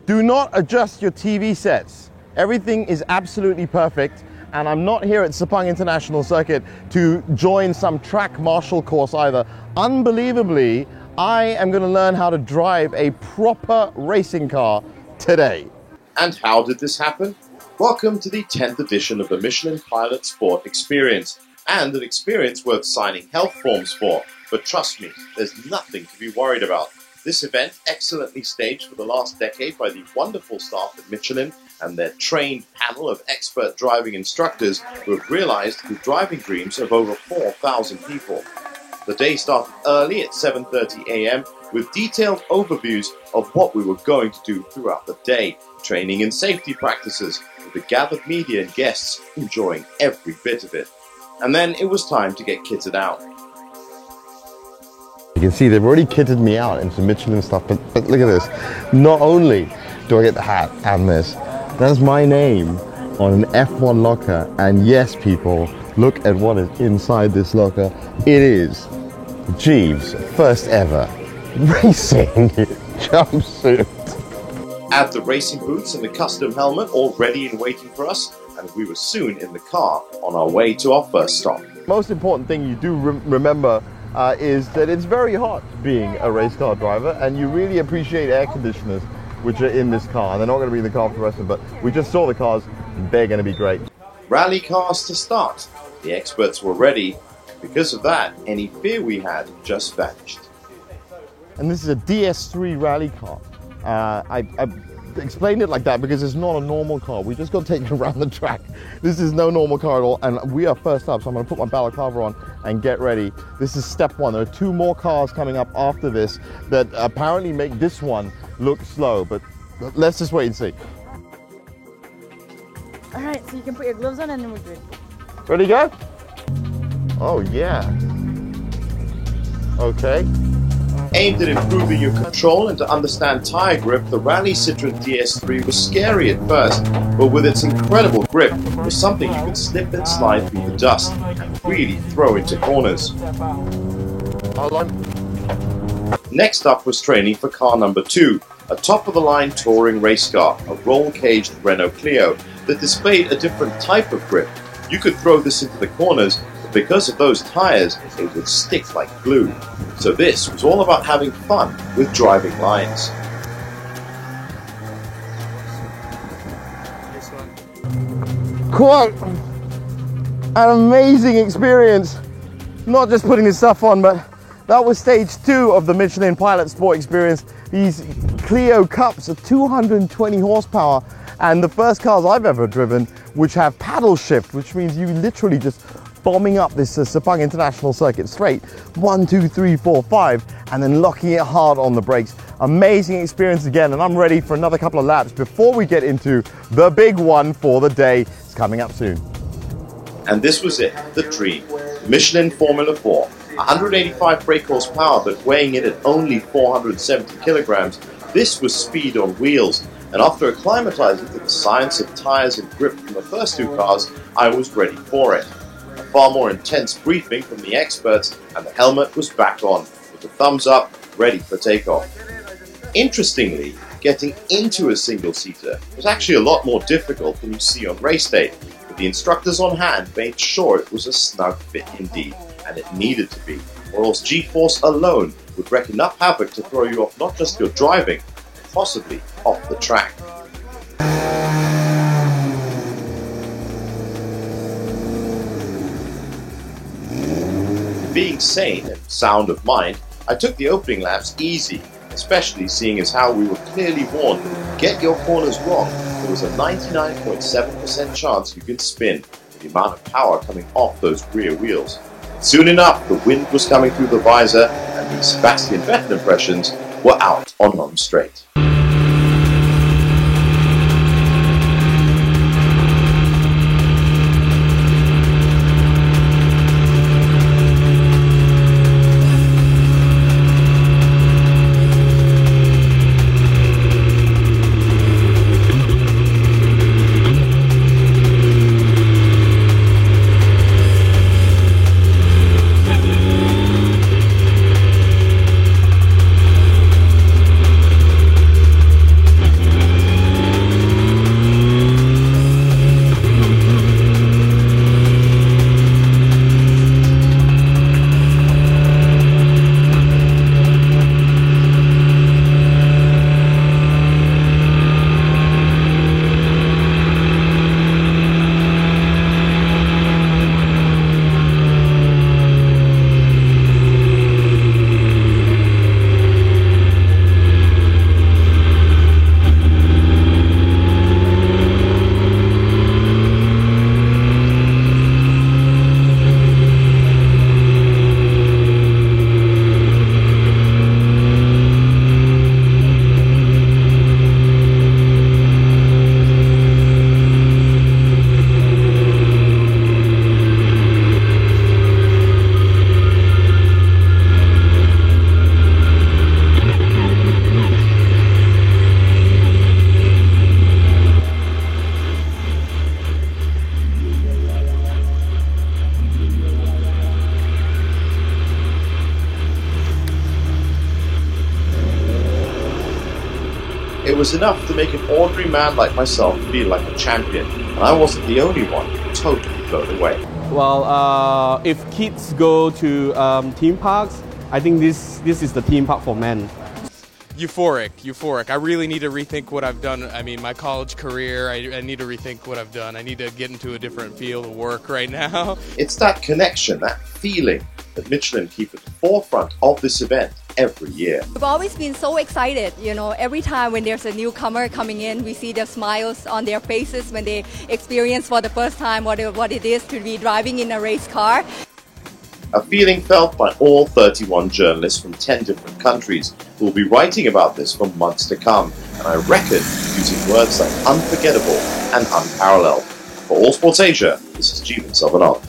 Do not adjust your TV sets. Everything is absolutely perfect, and I'm not here at Sepang International Circuit to join some track marshal course either. Unbelievably, I am going to learn how to drive a proper racing car today. And how did this happen? Welcome to the 10th edition of the Michelin Pilot Sport Experience, and an experience worth signing health forms for. But trust me, there's nothing to be worried about. This event, excellently staged for the last decade by the wonderful staff at Michelin and their trained panel of expert driving instructors who have realized the driving dreams of over 4,000 people. The day started early at 7:30 a.m. with detailed overviews of what we were going to do throughout the day, training and safety practices, with the gathered media and guests enjoying every bit of it. And then it was time to get kitted out. You can see they've already kitted me out into Michelin stuff, but look at this. Not only do I get the hat and this, that's my name on an F1 locker. And yes, people, look at what is inside this locker. It is Jeeves' first ever racing jumpsuit. Add the racing boots and the custom helmet all ready and waiting for us, and we were soon in the car on our way to our first stop. Most important thing you do remember is that it's very hot being a race car driver, and you really appreciate air conditioners which are in this car. They're not going to be in the car for the rest of it, but we just saw the cars and they're going to be great. Rally cars to start. The experts were ready. Because of that, any fear we had just vanished. And this is a DS3 rally car. I explained it like that because it's not a normal car. We just got taken around the track. This is no normal car at all, and we are first up, so I'm going to put my balaclava on and get ready. This is step one. There are two more cars coming up after this that apparently make this one look slow, but let's just wait and see. All right, so you can put your gloves on and then we're good. Ready to go? Oh yeah. Okay. Aimed at improving your control and to understand tire grip, the Rally Citroën DS3 was scary at first, but with its incredible grip, it was something you could slip and slide through the dust and really throw into corners. Hold on. Next up was training for car number 2, a top-of-the-line touring race car, a roll-caged Renault Clio that displayed a different type of grip. You could throw this into the corners, but because of those tires, it would stick like glue. So this was all about having fun with driving lines. Quite an amazing experience. Not just putting this stuff on, but that was stage 2 of the Michelin Pilot Sport Experience. These Clio Cups are 220 horsepower, and the first cars I've ever driven which have paddle shift, which means you literally just bombing up this Sepang International Circuit straight, 1, 2, 3, 4, 5, and then locking it hard on the brakes. Amazing experience again, and I'm ready for another couple of laps before we get into the big one for the day. It's coming up soon. And this was it, the dream. Michelin Formula 4, 185 brake horsepower, but weighing in at only 470 kilograms, this was speed on wheels. And after acclimatizing to the science of tires and grip from the first 2 cars, I was ready for it. A far more intense briefing from the experts, and the helmet was back on, with the thumbs up, ready for takeoff. Interestingly, getting into a single-seater was actually a lot more difficult than you see on race day, but the instructors on hand made sure it was a snug fit indeed, and it needed to be, or else G-force alone would wreak enough havoc to throw you off not just your driving, but possibly off the track. Being sane and sound of mind, I took the opening laps easy, especially seeing as how we were clearly warned that if you get your corners wrong, there was a 99.7% chance you could spin with the amount of power coming off those rear wheels. Soon enough, the wind was coming through the visor, and the Sebastian Vettel impressions were out on home straight. It was enough to make an ordinary man like myself feel like a champion, and I wasn't the only one totally blown away. Well, if kids go to theme parks, I think this is the theme park for men. Euphoric. I really need to rethink what I've done. I mean, my college career, I need to rethink what I've done. I need to get into a different field of work right now. It's that connection, that feeling that Michelin keep at the forefront of this event every year. We've always been so excited, every time when there's a newcomer coming in, we see their smiles on their faces when they experience for the first time what it is to be driving in a race car. A feeling felt by all 31 journalists from 10 different countries who will be writing about this for months to come, and I reckon using words like unforgettable and unparalleled. For All Sports Asia, this is Jeevan Selvanand.